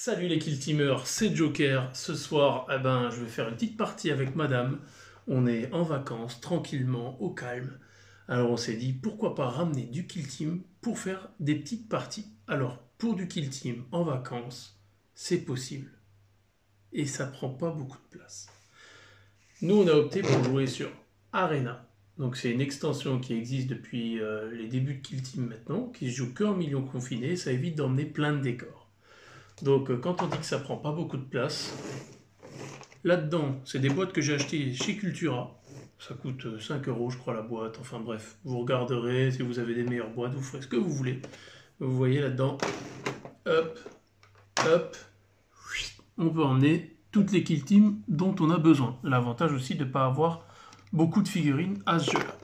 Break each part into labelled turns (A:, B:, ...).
A: Salut les kill teamers, c'est Joker. Ce soir, je vais faire une petite partie avec madame. On est en vacances, tranquillement, au calme. Alors on s'est dit, pourquoi pas ramener du kill team pour faire des petites parties. Alors, pour du kill team en vacances, c'est possible. Et ça prend pas beaucoup de place. Nous, on a opté pour jouer sur Arena. Donc c'est une extension qui existe depuis les débuts de kill team maintenant, qui se joue qu'en millions confinés. Ça évite d'emmener plein de décors. Donc quand on dit que ça prend pas beaucoup de place, là-dedans, c'est des boîtes que j'ai achetées chez Cultura. Ça coûte 5 € je crois la boîte, enfin bref, vous regarderez, si vous avez des meilleures boîtes, vous ferez ce que vous voulez. Vous voyez là-dedans, hop, hop, on peut emmener toutes les kill teams dont on a besoin. L'avantage aussi de ne pas avoir beaucoup de figurines à ce jeu-là.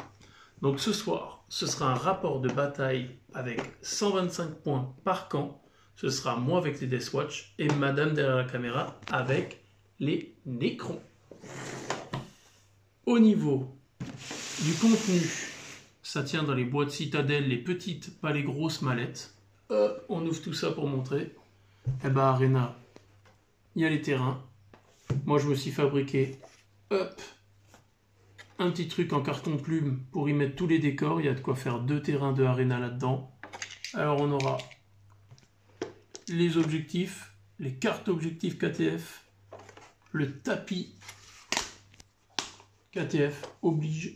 A: Donc ce soir, ce sera un rapport de bataille avec 125 points par camp. Ce sera moi avec les Deathwatch et madame derrière la caméra avec les Nécrons. Au niveau du contenu, ça tient dans les boîtes Citadel, les petites, pas les grosses mallettes. Hop, on ouvre tout ça pour montrer. Eh ben Arena, il y a les terrains. Moi je me suis fabriqué, hop, un petit truc en carton plume pour y mettre tous les décors. Il y a de quoi faire 2 terrains de Arena là-dedans. Alors on aura les objectifs, les cartes objectifs KTF, le tapis KTF oblige.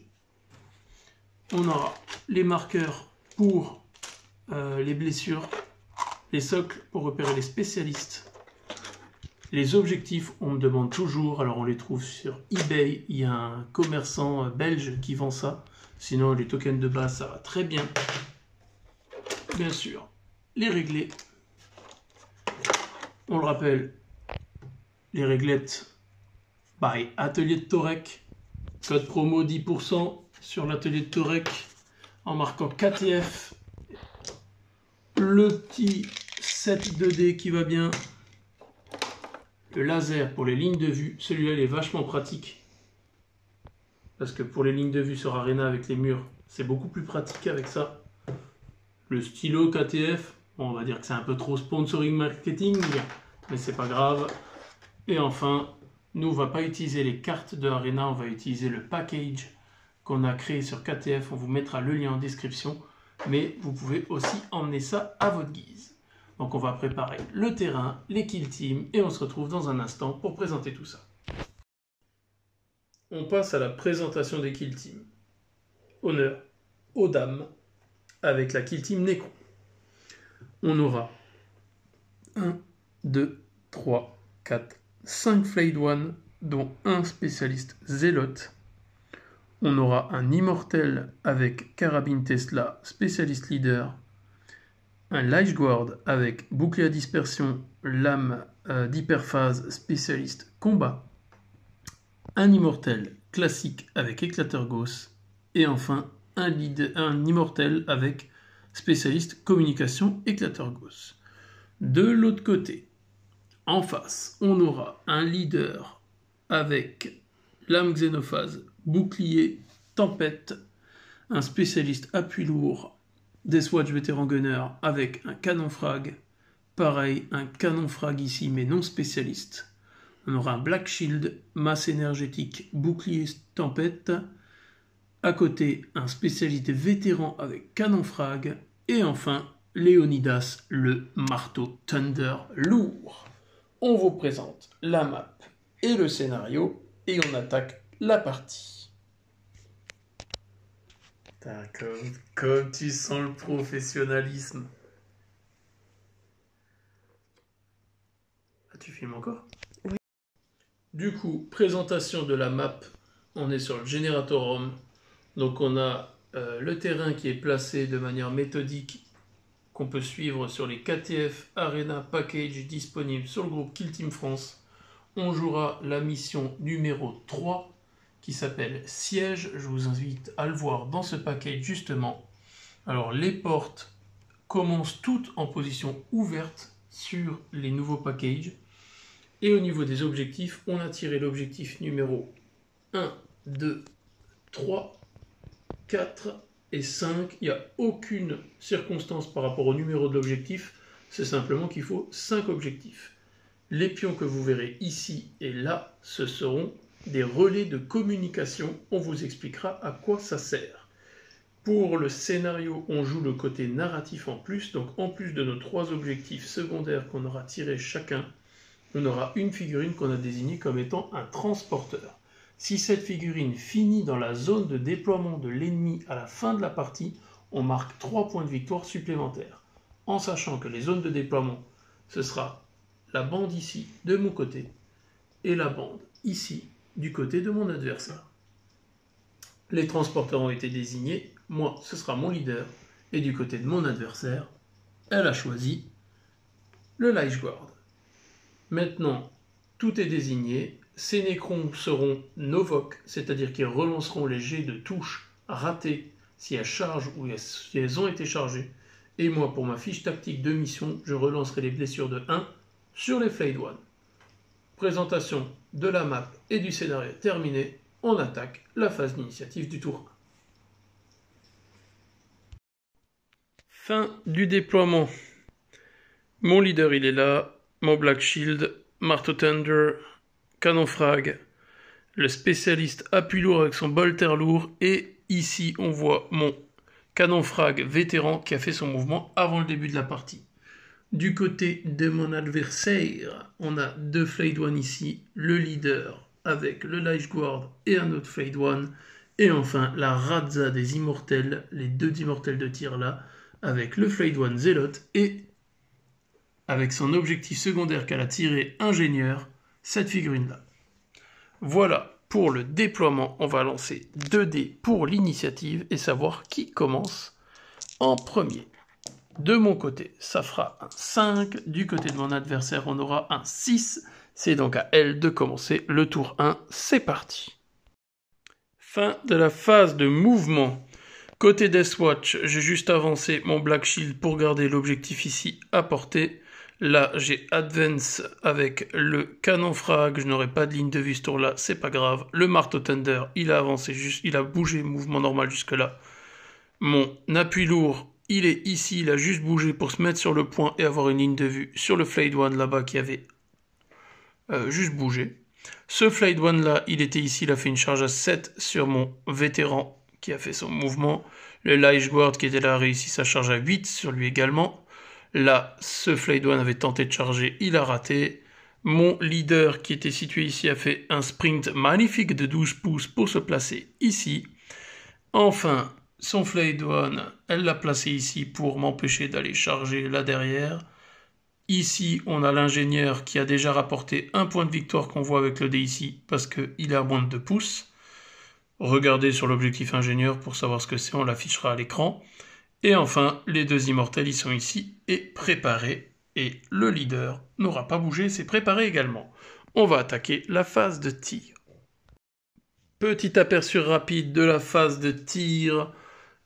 A: On aura les marqueurs pour les blessures, les socles pour repérer les spécialistes. Les objectifs, on me demande toujours, alors on les trouve sur eBay, il y a un commerçant belge qui vend ça. Sinon les tokens de base, ça va très bien. Bien sûr, les réglés. On le rappelle, les réglettes by Atelier de Torek, code promo 10% sur l'atelier de Torek en marquant KTF, le petit set 2D qui va bien, le laser pour les lignes de vue, celui-là il est vachement pratique parce que pour les lignes de vue sur Arena avec les murs, c'est beaucoup plus pratique avec ça. Le stylo KTF, bon, on va dire que c'est un peu trop sponsoring marketing, mais c'est pas grave. Et enfin, nous on va pas utiliser les cartes de Arena, on va utiliser le package qu'on a créé sur KTF, on vous mettra le lien en description, mais vous pouvez aussi emmener ça à votre guise. Donc on va préparer le terrain, les kill teams, et on se retrouve dans un instant pour présenter tout ça. On passe à la présentation des kill teams. Honneur aux dames, avec la kill team Nécron. On aura 1, 2, 3, 4, 5 Flayed One, dont un spécialiste zélote. On aura un immortel avec carabine Tesla, spécialiste leader. Un Lich Guard avec bouclier à dispersion, lame d'hyperphase, spécialiste combat. Un immortel classique avec éclateur gauss. Et enfin, un immortel avec spécialiste communication éclateur gauss. De l'autre côté, en face, on aura un leader avec lame xénophase, bouclier, tempête, un spécialiste appui lourd, Deathwatch vétéran gunner avec un canon frag, pareil, un canon frag ici mais non spécialiste. On aura un Black Shield, masse énergétique, bouclier, tempête. À côté, un spécialiste vétéran avec canon frag. Et enfin, Léonidas, le marteau Thunder lourd. On vous présente la map et le scénario et on attaque la partie. Comme tu sens le professionnalisme. Ah, tu filmes encore?
B: Oui.
A: Du coup, présentation de la map. On est sur le Generator. Donc on a le terrain qui est placé de manière méthodique qu'on peut suivre sur les KTF Arena Package disponibles sur le groupe Kill Team France. On jouera la mission numéro 3 qui s'appelle Siège. Je vous invite à le voir dans ce package justement. Alors les portes commencent toutes en position ouverte sur les nouveaux packages. Et au niveau des objectifs, on a tiré l'objectif numéro 1, 2, 3, 4 et 5. Il n'y a aucune circonstance par rapport au numéro de l'objectif. C'est simplement qu'il faut 5 objectifs. Les pions que vous verrez ici et là, ce seront des relais de communication. On vous expliquera à quoi ça sert. Pour le scénario, on joue le côté narratif en plus. Donc en plus de nos 3 objectifs secondaires qu'on aura tirés chacun, on aura une figurine qu'on a désignée comme étant un transporteur. Si cette figurine finit dans la zone de déploiement de l'ennemi à la fin de la partie, on marque 3 points de victoire supplémentaires. En sachant que les zones de déploiement, ce sera la bande ici de mon côté et la bande ici du côté de mon adversaire. Les transporteurs ont été désignés, moi ce sera mon leader, et du côté de mon adversaire, elle a choisi le Lich Guard. Maintenant, tout est désigné, ces Nécrons seront Novok, c'est-à-dire qu'ils relanceront les jets de touche ratés si elles chargent ou si elles ont été chargées, et moi pour ma fiche tactique de mission, je relancerai les blessures de 1 sur les Flayed One. Présentation de la map et du scénario terminée, on attaque la phase d'initiative du tour 1. Fin du déploiement. Mon leader il est là, mon Black Shield, Marteau Thunder, Canon Frag, le spécialiste appui lourd avec son bolter lourd, et ici on voit mon Canon Frag vétéran qui a fait son mouvement avant le début de la partie. Du côté de mon adversaire, on a 2 Flayed One ici, le leader avec le Lich Guard et un autre Flayed One, et enfin la Razza des Immortels, les 2 Immortels de tir là, avec le Flayed One Zealot et avec son objectif secondaire qu'elle a tiré ingénieur, cette figurine là. Voilà pour le déploiement, on va lancer 2 dés pour l'initiative et savoir qui commence en premier. De mon côté, ça fera un 5. Du côté de mon adversaire, on aura un 6. C'est donc à elle de commencer le tour 1. C'est parti. Fin de la phase de mouvement. Côté Deathwatch, j'ai juste avancé mon Black Shield pour garder l'objectif ici à portée. Là, j'ai Advance avec le Canon Frag. Je n'aurai pas de ligne de vue ce tour-là, c'est pas grave. Le Marteau Thunder, il a avancé, il a bougé mouvement normal jusque-là. Mon appui lourd, il est ici, il a juste bougé pour se mettre sur le point et avoir une ligne de vue sur le Flayed One là-bas qui avait juste bougé. Ce Flayed One là, il était ici, il a fait une charge à 7 sur mon vétéran qui a fait son mouvement. Le Lich Guard qui était là a réussi sa charge à 8 sur lui également. Là, ce Flayed One avait tenté de charger, il a raté. Mon leader qui était situé ici a fait un sprint magnifique de 12 pouces pour se placer ici. Enfin, son Flayed One, elle l'a placé ici pour m'empêcher d'aller charger là derrière. Ici, on a l'ingénieur qui a déjà rapporté un point de victoire qu'on voit avec le dé ici, parce qu'il est à moins de 2 pouces. Regardez sur l'objectif ingénieur pour savoir ce que c'est, on l'affichera à l'écran. Et enfin, les 2 immortels, ils sont ici et préparés. Et le leader n'aura pas bougé, c'est préparé également. On va attaquer la phase de tir. Petit aperçu rapide de la phase de tir.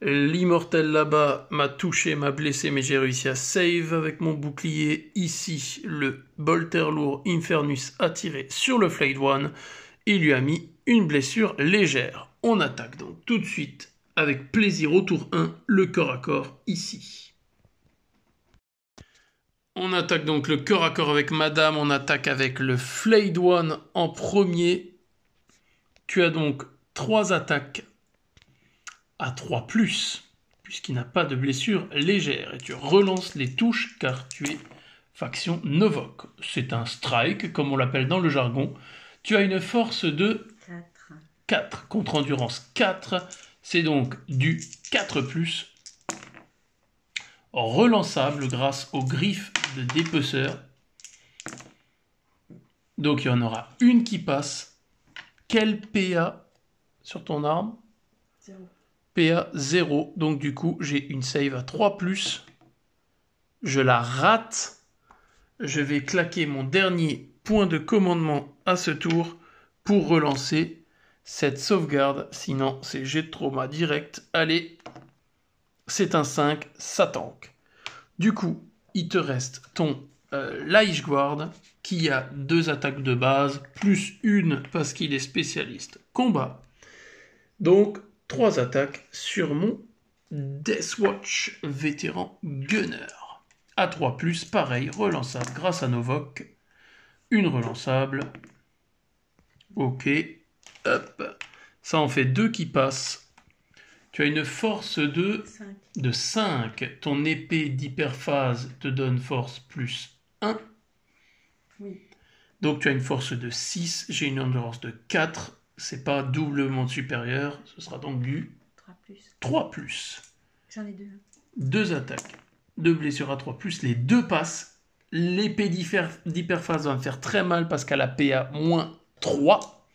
A: L'immortel là-bas m'a touché, m'a blessé, mais j'ai réussi à save avec mon bouclier. Ici, le bolter lourd Infernus a tiré sur le Flayed One. Il lui a mis une blessure légère. On attaque donc tout de suite, avec plaisir au tour 1, le corps à corps ici. On attaque donc le corps à corps avec Madame. On attaque avec le Flayed One en premier. Tu as donc 3 attaques à 3+, puisqu'il n'a pas de blessure légère, et tu relances les touches car tu es faction Novok. C'est un strike, comme on l'appelle dans le jargon. Tu as une force de 4 contre endurance 4, c'est donc du 4+, relançable grâce aux griffes de dépeceur. Donc il y en aura une qui passe. Quel PA sur ton arme? 0. PA 0, donc du coup j'ai une save à 3+, je la rate, je vais claquer mon dernier point de commandement à ce tour pour relancer cette sauvegarde, sinon c'est jet de trauma direct. Allez, c'est un 5, ça tank. Du coup, il te reste ton Lich Guard qui a 2 attaques de base, plus une parce qu'il est spécialiste combat. Donc, 3 attaques sur mon Deathwatch vétéran Gunner. À 3+, pareil, relançable grâce à Novok. une relançable. Ok. Hop. Ça en fait 2 qui passent. Tu as une force de 5. Ton épée d'hyperphase te donne force plus 1.
B: Oui.
A: Donc tu as une force de 6. J'ai une endurance de 4. C'est pas doublement supérieur. Ce sera donc du 3+.
B: J'en ai 2.
A: 2 attaques. 2 blessures à 3+. Les 2 passent. L'épée d'hyperphase va me faire très mal parce qu'elle a PA moins 3.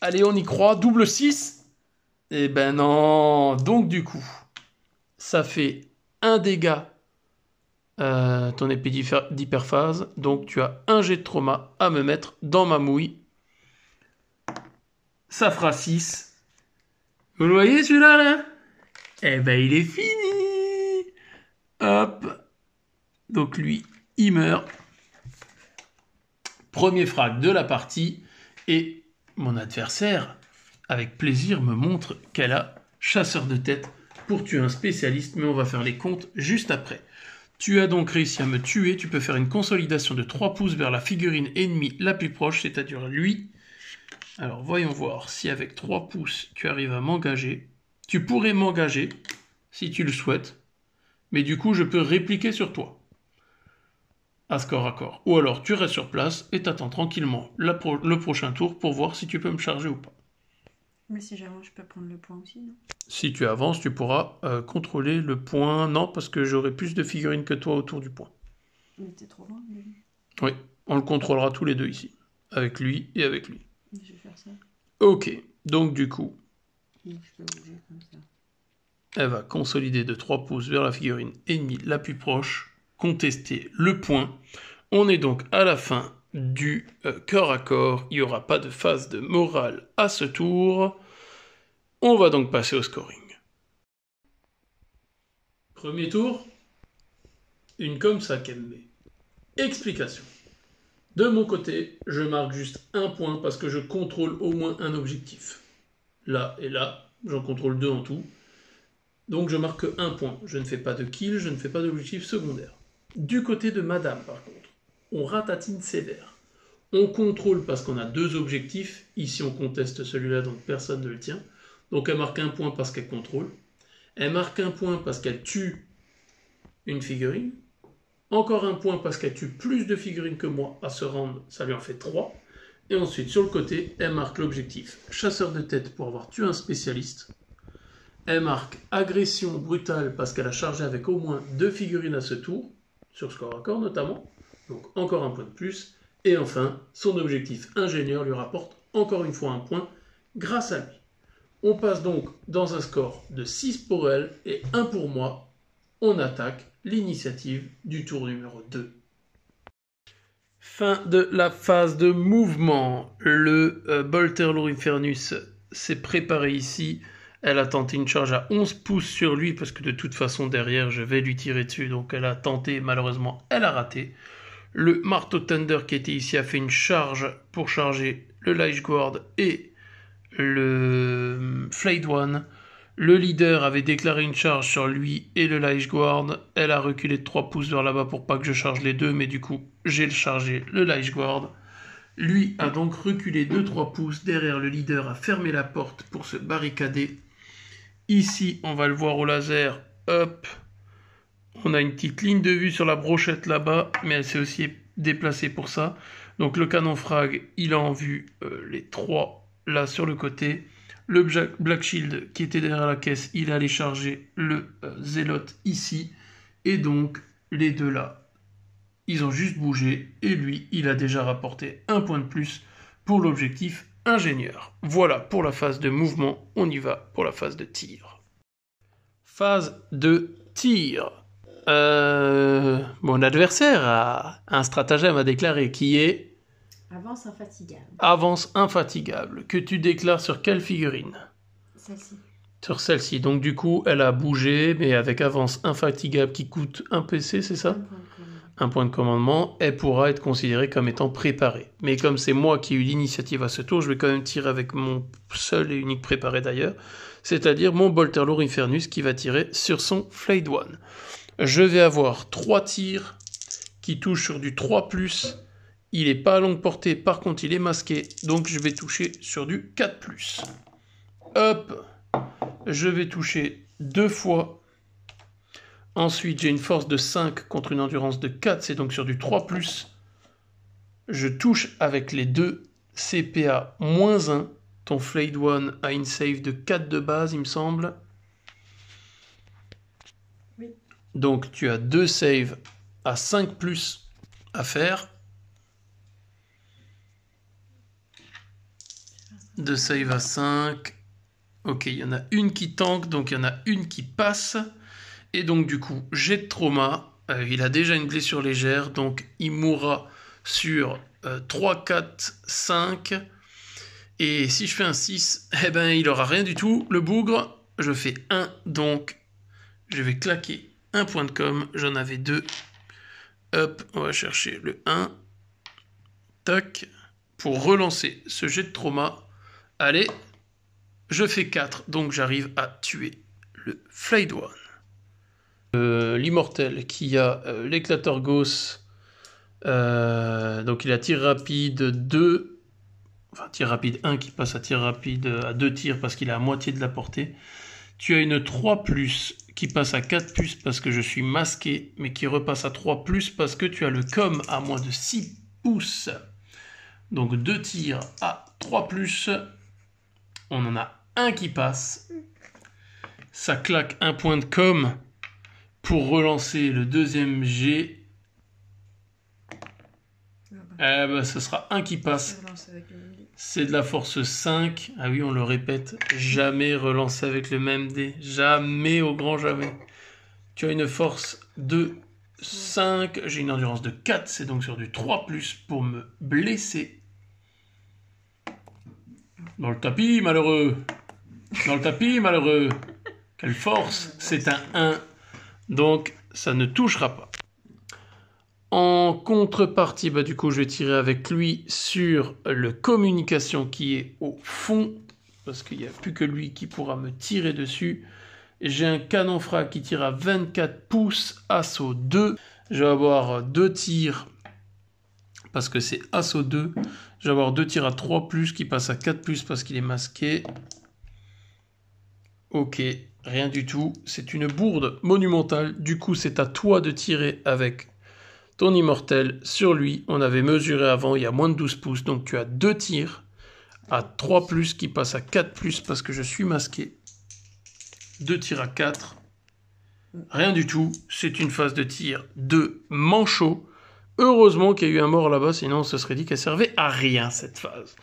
A: Allez, on y croit. Double 6. Eh ben non. Donc du coup, ça fait 1 dégât ton épée d'hyperphase. Donc tu as un jet de trauma à me mettre dans ma mouille. Ça fera 6. Vous le voyez celui-là là? Eh ben il est fini. Hop. Donc lui, il meurt. Premier frag de la partie. Et mon adversaire, avec plaisir, me montre qu'elle a chasseur de tête pour tuer un spécialiste. Mais on va faire les comptes juste après. Tu as donc réussi à me tuer. Tu peux faire une consolidation de 3 pouces vers la figurine ennemie la plus proche, c'est-à-dire lui. Alors voyons voir si avec 3 pouces tu arrives à m'engager. Tu pourrais m'engager si tu le souhaites. Mais du coup je peux répliquer sur toi. À score à corps. Ou alors tu restes sur place et t'attends tranquillement le prochain tour pour voir si tu peux me charger ou pas.
B: Mais si j'avance, je peux prendre le point aussi, non?
A: Si tu avances, tu pourras contrôler le point. Non, parce que j'aurai plus de figurines que toi autour du point.
B: Mais t'es trop loin, lui.
A: Oui, on le contrôlera tous les deux ici. Avec lui et avec lui.
B: Je vais faire ça.
A: Ok, donc du coup,
B: Donc, je peux bouger comme ça.
A: elle va consolider de 3 pouces vers la figurine ennemie la plus proche, contester le point. On est donc à la fin du corps à corps. Il n'y aura pas de phase de morale à ce tour. On va donc passer au scoring. Premier tour, une comme ça qu'elle met. Explication. De mon côté, je marque juste un point parce que je contrôle au moins un objectif. Là et là, j'en contrôle 2 en tout. Donc je marque un point. Je ne fais pas de kill, je ne fais pas d'objectif secondaire. Du côté de madame, par contre, on ratatine sévère. On contrôle parce qu'on a 2 objectifs. Ici, on conteste celui-là, donc personne ne le tient. Donc elle marque un point parce qu'elle contrôle. Elle marque un point parce qu'elle tue une figurine. Encore un point parce qu'elle tue plus de figurines que moi à se rendre, ça lui en fait 3. Et ensuite, sur le côté, elle marque l'objectif chasseur de tête pour avoir tué un spécialiste. Elle marque agression brutale parce qu'elle a chargé avec au moins 2 figurines à ce tour, sur score à corps notamment, donc encore un point de plus. Et enfin, son objectif ingénieur lui rapporte encore une fois un point grâce à lui. On passe donc dans un score de 6 pour elle et 1 pour moi. On attaque l'initiative du tour numéro 2. Fin de la phase de mouvement. Le Bolter Lorifernus s'est préparé ici. Elle a tenté une charge à 11 pouces sur lui parce que de toute façon derrière je vais lui tirer dessus. Donc elle a tenté, malheureusement elle a raté. Le Marteau Thunder qui était ici a fait une charge pour charger le Lich Guard et le Flayed One. Le leader avait déclaré une charge sur lui et le Lich Guard. Elle a reculé de 3 pouces vers là-bas pour pas que je charge les deux, mais du coup, j'ai chargé le Lich Guard. Lui a donc reculé de 3 pouces. Derrière, le leader a fermé la porte pour se barricader. Ici, on va le voir au laser. Hop. On a une petite ligne de vue sur la brochette là-bas, mais elle s'est aussi déplacée pour ça. Donc le canon frag, il a en vue les 3 là sur le côté. Le Black Shield qui était derrière la caisse, il allait charger le Zélote ici. Et donc, les deux là, ils ont juste bougé. Et lui, il a déjà rapporté un point de plus pour l'objectif ingénieur. Voilà pour la phase de mouvement. On y va pour la phase de tir. Phase de tir. Mon adversaire a un stratagème à déclarer qui est...
B: Avance infatigable.
A: Avance infatigable. Que tu déclares sur quelle figurine?
B: Celle-ci.
A: Sur celle-ci. Donc du coup, elle a bougé, mais avec avance infatigable qui coûte un PC, c'est ça? Un point de commandement. Elle pourra être considérée comme étant préparée. Mais comme c'est moi qui ai eu l'initiative à ce tour, je vais quand même tirer avec mon seul et unique préparé d'ailleurs, c'est-à-dire mon Bolter Lorifernus qui va tirer sur son Flayed One. Je vais avoir 3 tirs qui touchent sur du 3+, il n'est pas à longue portée, par contre il est masqué, donc je vais toucher sur du 4+. Hop, je vais toucher 2 fois. Ensuite, j'ai une force de 5 contre une endurance de 4, c'est donc sur du 3+. Je touche avec les deux CPA -1. Ton Flayed One a une save de 4 de base, il me semble.
B: Oui.
A: Donc tu as 2 saves à 5+ à faire. 2 saves à 5. Ok, il y en a une qui tank, donc il y en a une qui passe. Et donc du coup, jet de trauma. Il a déjà une blessure légère, donc il mourra sur 3, 4, 5. Et si je fais un 6, eh ben il aura rien du tout. Le bougre, je fais 1, donc je vais claquer un point de com. J'en avais 2. Hop, on va chercher le 1. Tac. Pour relancer ce jet de trauma. Allez, je fais 4, donc j'arrive à tuer le Flayed One. L'immortel qui a l'éclateur gauss. Donc il a tir rapide 2. Enfin, tir rapide 1 qui passe à tir rapide à 2 tirs parce qu'il est à moitié de la portée. Tu as une 3+ qui passe à 4+ parce que je suis masqué, mais qui repasse à 3+ parce que tu as le com à moins de 6 pouces. Donc 2 tirs à 3+. On en a un qui passe. Ça claque un point de com pour relancer le deuxième G. Ce sera un qui passe. C'est de la force 5. Ah oui, on le répète. Jamais relancer avec le même dé. Jamais, au grand jamais. Tu as une force de 5. J'ai une endurance de 4. C'est donc sur du 3+ pour me blesser. Dans le tapis, malheureux. Dans le tapis, malheureux. Quelle force. C'est un 1. Donc, ça ne touchera pas. En contrepartie, du coup, je vais tirer avec lui sur le communication qui est au fond, parce qu'il n'y a plus que lui qui pourra me tirer dessus. J'ai un canon frag qui tire à 24 pouces, assaut 2. Je vais avoir 2 tirs, parce que c'est assaut 2. Je vais avoir 2 tirs à 3+, qui passent à 4+, parce qu'il est masqué. Ok, rien du tout. C'est une bourde monumentale. Du coup, c'est à toi de tirer avec ton immortel sur lui. On avait mesuré avant, il y a moins de 12 pouces. Donc tu as 2 tirs à 3+, qui passent à 4+, parce que je suis masqué. 2 tirs à 4. Rien du tout. C'est une phase de tir de manchot. Heureusement qu'il y a eu un mort là-bas, sinon on se serait dit qu'elle servait à rien, cette phase.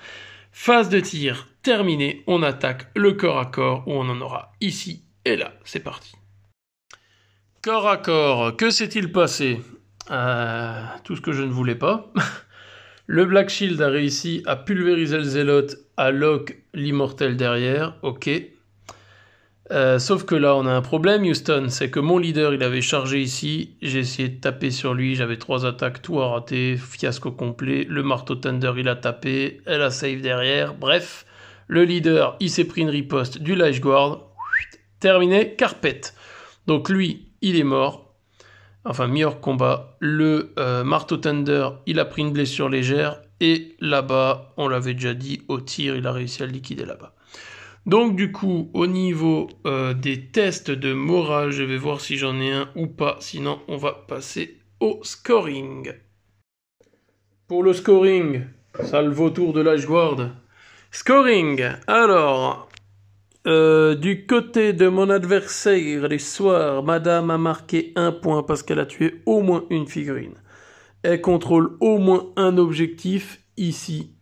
A: Phase de tir terminée. On attaque le corps à corps, où on en aura ici et là. C'est parti. Corps à corps, que s'est-il passé ? Tout ce que je ne voulais pas. Le Black Shield a réussi à pulvériser le Zélote, à lock l'immortel derrière. Ok. Sauf que là, on a un problème, Houston. C'est que mon leader, il avait chargé ici. J'ai essayé de taper sur lui. J'avais 3 attaques, tout a raté. Fiasco complet. Le marteau Thunder, il a tapé. Elle a save derrière. Bref, le leader, il s'est pris une riposte du Lich Guard. Terminé, carpet. Donc lui, il est mort. Enfin, mis hors combat. Le marteau Thunder, il a pris une blessure légère. Et là-bas, on l'avait déjà dit, au tir, il a réussi à le liquider là-bas. Donc du coup, au niveau des tests de morale, je vais voir si j'en ai un ou pas. Sinon, on va passer au scoring. Pour le scoring, ça le vautour de Lich Guard. Scoring, alors... du côté de mon adversaire, les soirs, madame a marqué 1 point parce qu'elle a tué au moins une figurine. Elle contrôle au moins un objectif, ici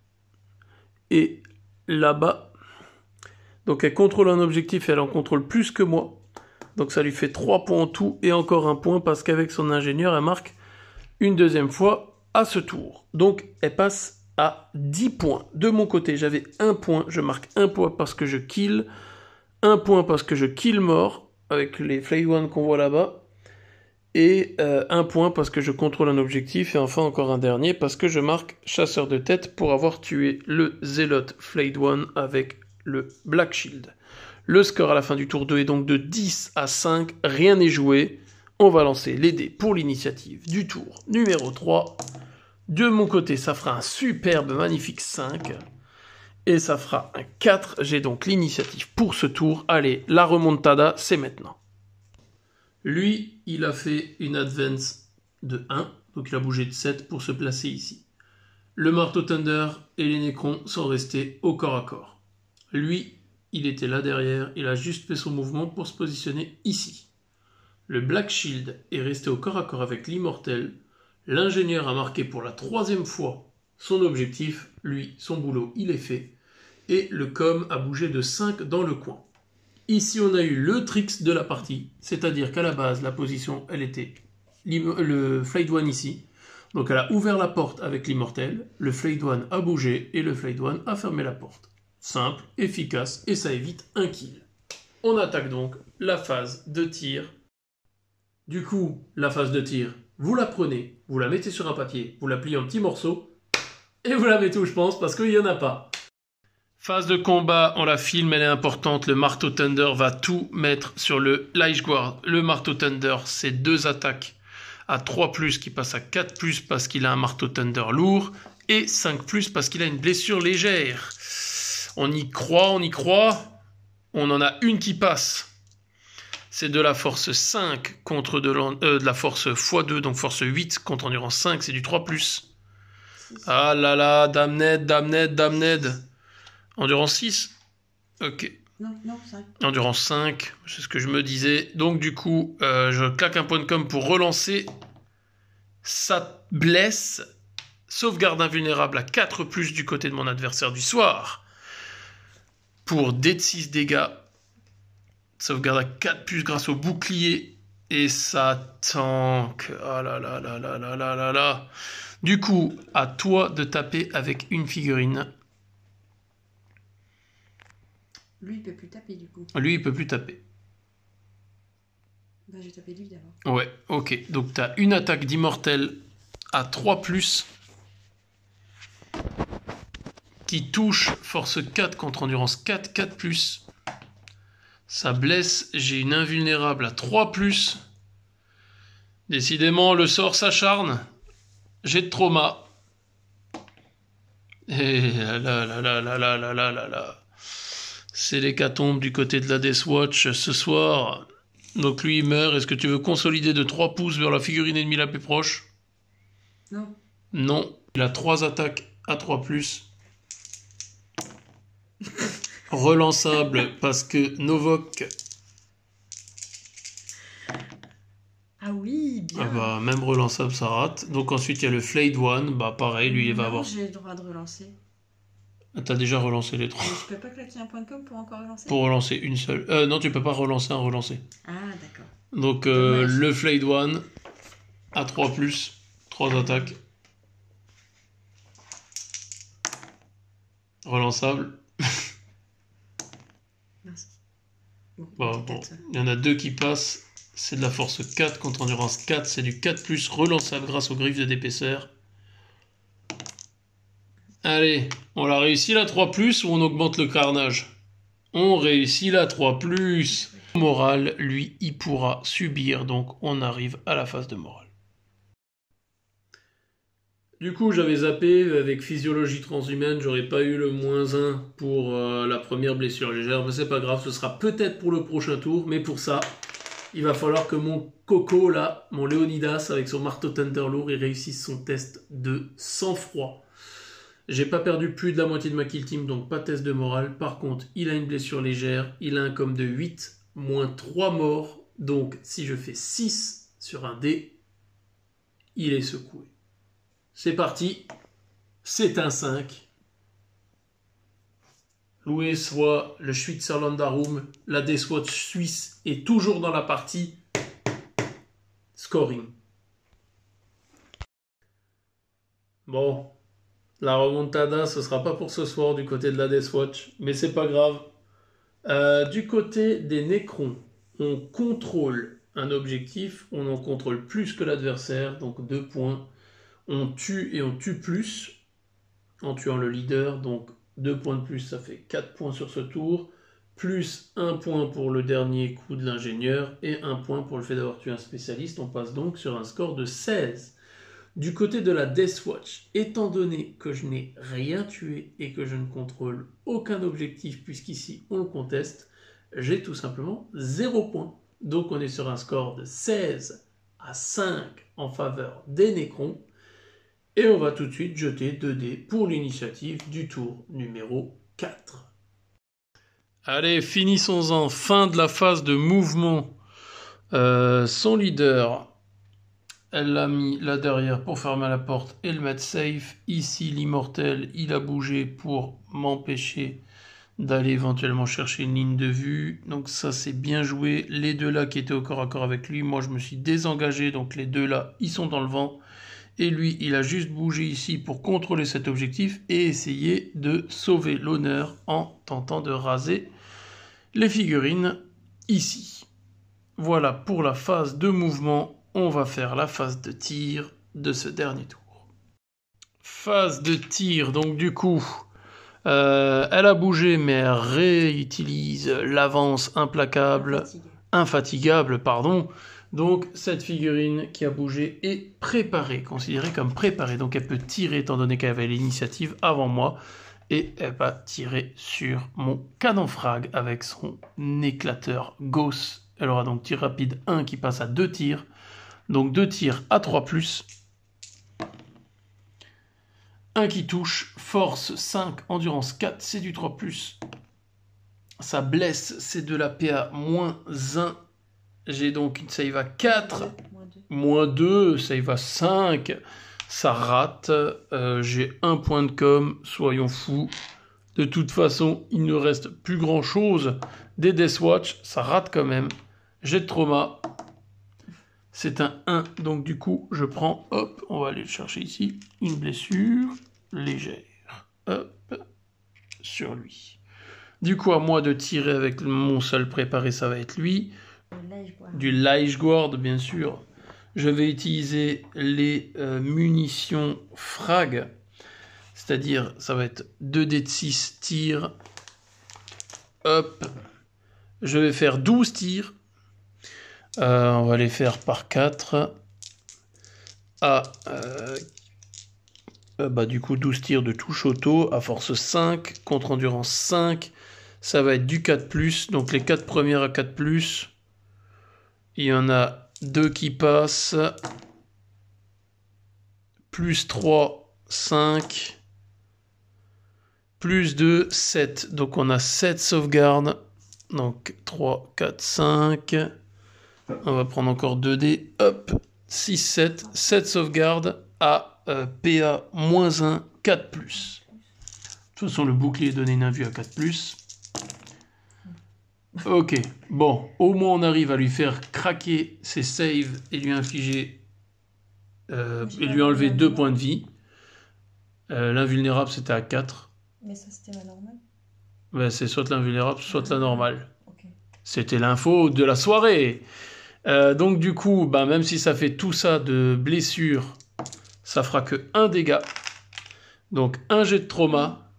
A: et là-bas. Donc elle contrôle un objectif et elle en contrôle plus que moi. Donc ça lui fait 3 points en tout et encore 1 point parce qu'avec son ingénieur, elle marque une deuxième fois à ce tour. Donc elle passe à 10 points. De mon côté, j'avais 1 point. Je marque 1 point parce que je kill. 1 point parce que je kill mort avec les Flayed One qu'on voit là-bas. Et 1 point parce que je contrôle un objectif. Et enfin encore un dernier parce que je marque chasseur de tête pour avoir tué le Zealot Flayed One avec le Black Shield. Le score à la fin du tour 2 est donc de 10 à 5. Rien n'est joué. On va lancer les dés pour l'initiative du tour numéro 3. De mon côté, ça fera un superbe, magnifique 5. Et ça fera un 4. J'ai donc l'initiative pour ce tour. Allez, la remontada, c'est maintenant. Lui, il a fait une advance de 1. Donc il a bougé de 7 pour se placer ici. Le marteau Thunder et les Nécrons sont restés au corps à corps. Lui, il était là derrière. Il a juste fait son mouvement pour se positionner ici. Le Black Shield est resté au corps à corps avec l'Immortel. L'ingénieur a marqué pour la 3e fois son objectif. Lui, son boulot, il est fait. Et le com a bougé de 5 dans le coin. Ici, on a eu le tricks de la partie. C'est-à-dire qu'à la base, la position, elle était le Flayed One ici. Donc elle a ouvert la porte avec l'Immortel. Le Flayed One a bougé et le Flayed One a fermé la porte. Simple, efficace et ça évite un kill. On attaque donc la phase de tir. Du coup, la phase de tir, vous la prenez, vous la mettez sur un papier, vous la pliez en petits morceaux, et vous la mettez où je pense, parce qu'il n'y en a pas. Phase de combat, on la filme, elle est importante, le marteau Thunder va tout mettre sur le Lich-Guard. Le marteau Thunder, c'est 2 attaques à 3+, qui passe à 4+, parce qu'il a un marteau Thunder lourd, et 5+, parce qu'il a une blessure légère. On y croit, on y croit, on en a une qui passe. C'est de la force 5 contre de la force x2, donc force 8 contre endurance 5, c'est du 3+. Ah là là, damned, damned, damned. Endurance 6. Ok.
B: Non, 5.
A: Endurance 5, c'est ce que je me disais. Donc du coup, je claque un point de com pour relancer. Ça blesse. Sauvegarde invulnérable à 4+, du côté de mon adversaire du soir. Pour D de 6 dégâts. Sauvegarde à 4+, grâce au bouclier. Et ça tank. Ah là là là là là là là là. Du coup, à toi de taper avec une figurine.
B: Lui, il peut plus taper du coup.
A: Lui, il peut plus taper.
B: Bah, j'ai tapé lui d'abord.
A: Ouais, ok. Donc, tu as une attaque d'immortel à 3+, qui touche force 4 contre endurance 4, 4+. Ça blesse, j'ai une invulnérable à 3+. Décidément, le sort s'acharne. J'ai de trauma. Et là là là là là là là là là là. C'est l'hécatombe du côté de la Deathwatch ce soir. Donc lui il meurt. Est-ce que tu veux consolider de 3 pouces vers la figurine ennemie la plus proche?
B: Non.
A: Non. Il a 3 attaques à 3+. Relançable parce que Novok.
B: Ah oui, bien.
A: Ah bah, même relançable ça rate. Donc ensuite il y a le Flayed One. Bah pareil, lui il va avoir.
B: J'ai le droit de relancer.
A: T'as déjà relancé les 3.
B: Mais je peux pas claquer un point de com pour encore relancer.
A: Pour relancer une seule. Non, tu peux pas relancer un relancer.
B: Ah d'accord.
A: Donc le Flayed One à 3+, 3 attaques. Relançable.
B: Merci.
A: Bon, il y en a 2 qui passent. C'est de la force 4 contre endurance 4. C'est du 4+, relançable grâce aux griffes d'épaisseur. Allez, on l'a réussi la 3+, ou on augmente le carnage? On réussit la 3+. Morale, lui, il pourra subir. Donc on arrive à la phase de morale. Du coup, j'avais zappé avec physiologie transhumaine, j'aurais pas eu le -1 pour la première blessure légère, mais c'est pas grave, ce sera peut-être pour le prochain tour, mais pour ça, il va falloir que mon Coco là, mon Léonidas avec son marteau Thunder lourd, il réussisse son test de sang-froid. J'ai pas perdu plus de la moitié de ma kill team, donc pas de test de morale. Par contre, il a une blessure légère, il a un com de 8, moins 3 morts, donc si je fais 6 sur un dé, il est secoué. C'est parti, c'est un 5. Loué soit le Schweizerlandarum, la Deathwatch suisse est toujours dans la partie. Scoring. Bon, la remontada, ce sera pas pour ce soir du côté de la Deathwatch, mais c'est pas grave. Du côté des Nécrons, on contrôle un objectif, on en contrôle plus que l'adversaire, donc 2 points. On tue et on tue plus en tuant le leader, donc 2 points de plus, ça fait 4 points sur ce tour, plus 1 point pour le dernier coup de l'ingénieur et 1 point pour le fait d'avoir tué un spécialiste. On passe donc sur un score de 16. Du côté de la Death Watch, étant donné que je n'ai rien tué et que je ne contrôle aucun objectif, puisqu'ici on le conteste, j'ai tout simplement 0 points. Donc on est sur un score de 16 à 5 en faveur des Nécrons. Et on va tout de suite jeter 2 dés pour l'initiative du tour numéro 4. Allez, finissons-en. Fin de la phase de mouvement. Son leader, elle l'a mis là derrière pour fermer la porte et le mettre safe. Ici, l'immortel, il a bougé pour m'empêcher d'aller éventuellement chercher une ligne de vue. Donc ça, c'est bien joué. Les deux là qui étaient au corps à corps avec lui, moi je me suis désengagé. Donc les deux là, ils sont dans le vent. Et lui, il a juste bougé ici pour contrôler cet objectif et essayer de sauver l'honneur en tentant de raser les figurines ici. Voilà pour la phase de mouvement. On va faire la phase de tir de ce dernier tour. Phase de tir, donc du coup, elle a bougé mais elle réutilise l'avance implacable, infatigable, pardon. Donc cette figurine qui a bougé est préparée, considérée comme préparée. Donc elle peut tirer étant donné qu'elle avait l'initiative avant moi. Et elle va tirer sur mon canon frag avec son éclateur Gauss. Elle aura donc tir rapide 1 qui passe à 2 tirs. Donc 2 tirs à 3+. 1 qui touche, force 5, endurance 4, c'est du 3+. Ça blesse, c'est de la PA -1. J'ai donc une save à 4, -2, save à 5. Ça rate, j'ai 1 point de com, soyons fous. De toute façon, il ne reste plus grand chose des Death Watch, ça rate quand même. Jet de trauma, c'est un 1, donc du coup, je prends, hop, on va aller le chercher ici, une blessure légère, hop, sur lui. Du coup, à moi de tirer avec mon seul préparé, ça va être lui. Du Lich Guard, bien sûr. Je vais utiliser les munitions frag, c'est-à-dire ça va être 2 dés de 6 tirs. Hop, je vais faire 12 tirs. On va les faire par 4. Du coup 12 tirs de touche auto à force 5, contre endurance 5. Ça va être du 4+, donc les 4 premières à 4+. Il y en a 2 qui passent. Plus 3, 5. Plus 2, 7. Donc on a 7 sauvegardes. Donc 3, 4, 5. On va prendre encore 2 dés. Hop, 6, 7. 7 sauvegardes à PA -1, 4+. De toute façon, le bouclier donne une invue à 4+. Ok, bon, au moins on arrive à lui faire craquer ses saves et lui infliger et lui enlever 2 points de vie. L'invulnérable c'était à 4.
B: Mais ça c'était la normale.
A: Ouais, c'est soit l'invulnérable, soit la normale.
B: Okay.
A: C'était l'info de la soirée. Donc du coup, même si ça fait tout ça de blessure, ça fera que 1 dégât. Donc un jet de trauma.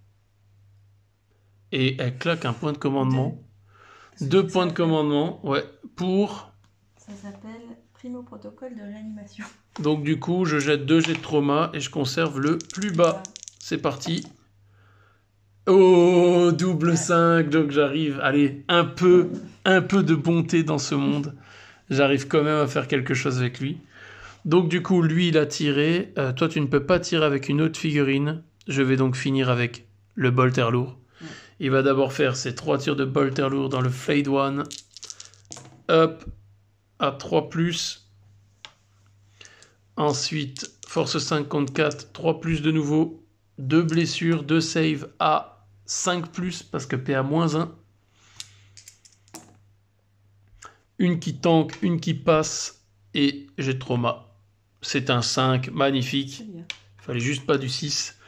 A: Et elle claque un point de commandement. 2 points de commandement, ouais, pour...
B: Ça s'appelle Primo Protocole de réanimation.
A: Donc du coup, je jette 2 jets de trauma et je conserve le plus bas. C'est parti. Oh, double 5, donc j'arrive, allez, un peu de bonté dans ce monde. J'arrive quand même à faire quelque chose avec lui. Donc du coup, lui, il a tiré. Toi, tu ne peux pas tirer avec une autre figurine. Je vais donc finir avec le bolter lourd. Il va d'abord faire ses 3 tirs de bolter lourd dans le Flayed One. Hop, à 3+. Ensuite, force 5 contre 4, 3+ de nouveau. 2 blessures, 2 saves à 5+, parce que PA -1. Une qui tank, une qui passe, et j'ai de trauma. C'est un 5, magnifique. Il fallait juste pas du 6.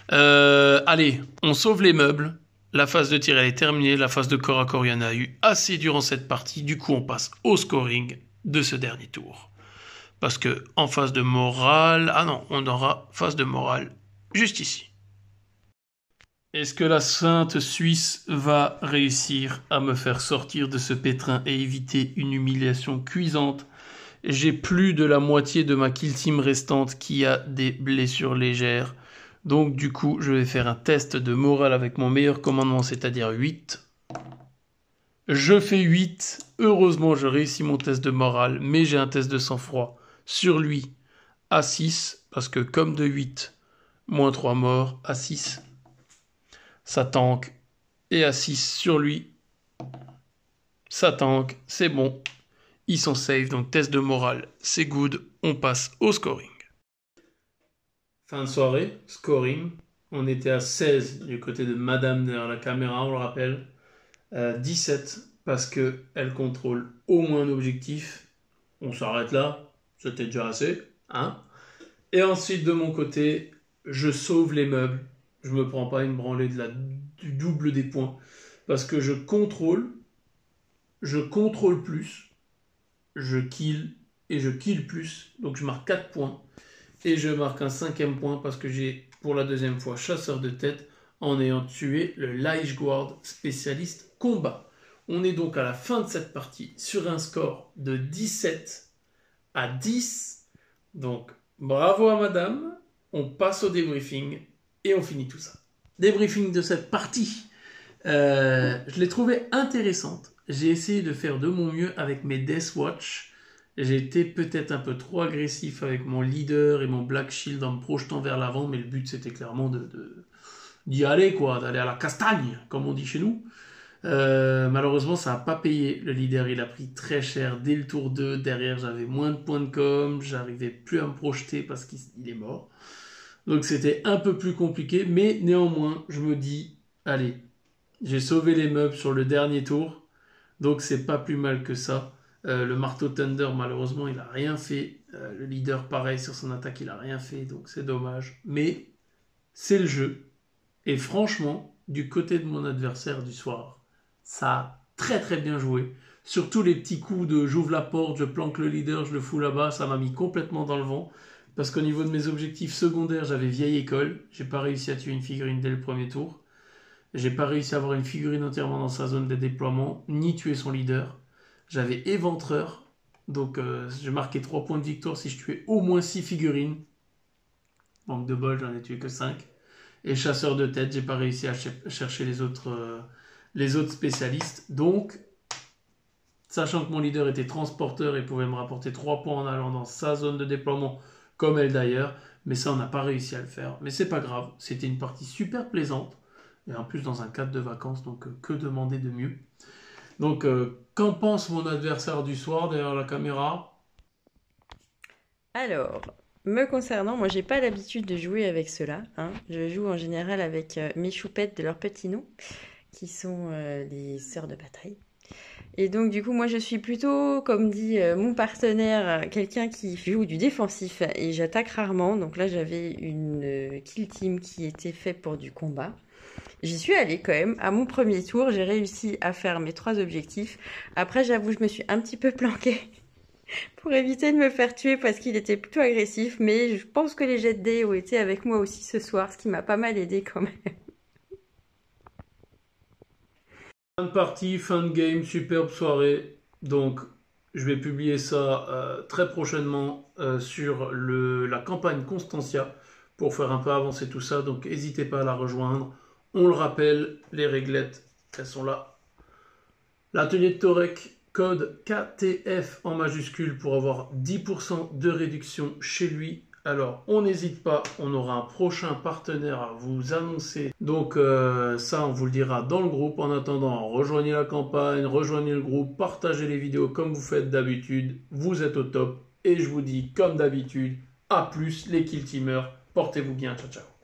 A: Allez, on sauve les meubles. La phase de tir, elle est terminée. La phase de corps à corps, il y en a eu assez durant cette partie. Du coup, on passe au scoring de ce dernier tour. Parce que en phase de morale... Ah non, on aura phase de morale juste ici. Est-ce que la Sainte Suisse va réussir à me faire sortir de ce pétrin et éviter une humiliation cuisante? J'ai plus de la moitié de ma kill team restante qui a des blessures légères. Donc du coup, je vais faire un test de morale avec mon meilleur commandement, c'est-à-dire 8. Je fais 8. Heureusement, je réussis mon test de morale, mais j'ai un test de sang-froid sur lui à 6, parce que comme de 8, moins 3 morts, à 6, ça tank. Et à 6 sur lui, ça tank, c'est bon. Ils sont safe, donc test de morale, c'est good. On passe au scoring. Fin de soirée, scoring. On était à 16 du côté de Madame derrière la caméra, on le rappelle. 17 parce qu'elle contrôle au moins un objectif. On s'arrête là, c'était déjà assez. Hein. Et ensuite, de mon côté, je sauve les meubles. Je me prends pas une branlée du double des points. Parce que je contrôle plus, je kill et je kill plus. Donc je marque 4 points. Et je marque un 5e point parce que j'ai pour la deuxième fois chasseur de tête en ayant tué le Lifeguard spécialiste combat. On est donc à la fin de cette partie sur un score de 17 à 10. Donc bravo à madame. On passe au débriefing et on finit tout ça. Débriefing de cette partie. Je l'ai trouvée intéressante. J'ai essayé de faire de mon mieux avec mes Deathwatch. J'ai été peut-être un peu trop agressif avec mon leader et mon Black Shield en me projetant vers l'avant, mais le but c'était clairement d'y aller, quoi, d'aller à la castagne, comme on dit chez nous. Malheureusement, ça n'a pas payé. Le leader, il a pris très cher dès le tour 2. Derrière, j'avais moins de points de com, j'arrivais plus à me projeter parce qu'il est mort. Donc c'était un peu plus compliqué, mais néanmoins, je me dis, allez, j'ai sauvé les meubles sur le dernier tour, donc c'est pas plus mal que ça. Le marteau Thunder, malheureusement, il a rien fait. Le leader, pareil, sur son attaque, il a rien fait, donc c'est dommage. Mais c'est le jeu. Et franchement, du côté de mon adversaire du soir, ça a très très bien joué. Surtout les petits coups de j'ouvre la porte, je planque le leader, je le fous là-bas, ça m'a mis complètement dans le vent. Parce qu'au niveau de mes objectifs secondaires, j'avais vieille école. J'ai pas réussi à tuer une figurine dès le premier tour. J'ai pas réussi à avoir une figurine entièrement dans sa zone de déploiement, ni tuer son leader. J'avais éventreur, donc j'ai marqué 3 points de victoire si je tuais au moins 6 figurines. Manque de bol, j'en ai tué que 5. Et chasseur de tête, j'ai pas réussi à chercher les autres spécialistes. Donc, sachant que mon leader était transporteur et pouvait me rapporter 3 points en allant dans sa zone de déploiement, comme elle d'ailleurs, mais ça on n'a pas réussi à le faire. Mais c'est pas grave, c'était une partie super plaisante. Et en plus dans un cadre de vacances, donc que demander de mieux. Donc, qu'en pense mon adversaire du soir derrière la caméra?
B: Alors, me concernant, moi j'ai pas l'habitude de jouer avec ceux-là. Hein. Je joue en général avec mes choupettes de leur petit nom, qui sont les sœurs de bataille. Et donc du coup, moi je suis plutôt, comme dit mon partenaire, quelqu'un qui joue du défensif et j'attaque rarement. Donc là j'avais une kill team qui était faite pour du combat. J'y suis allée quand même. À mon premier tour, j'ai réussi à faire mes 3 objectifs. Après, j'avoue, je me suis un petit peu planquée pour éviter de me faire tuer parce qu'il était plutôt agressif. Mais je pense que les jets de dés ont été avec moi aussi ce soir, ce qui m'a pas mal aidé quand même.
A: Fin de partie, fin de game, superbe soirée. Donc, je vais publier ça très prochainement sur la campagne Constantia pour faire un peu avancer tout ça. Donc, n'hésitez pas à la rejoindre. On le rappelle, les réglettes, elles sont là. L'atelier de Torek, code KTF en majuscule pour avoir 10% de réduction chez lui. Alors, on n'hésite pas, on aura un prochain partenaire à vous annoncer. Donc, ça, on vous le dira dans le groupe. En attendant, rejoignez la campagne, rejoignez le groupe, partagez les vidéos comme vous faites d'habitude. Vous êtes au top. Et je vous dis, comme d'habitude, à plus les kill teamers. Portez-vous bien. Ciao, ciao.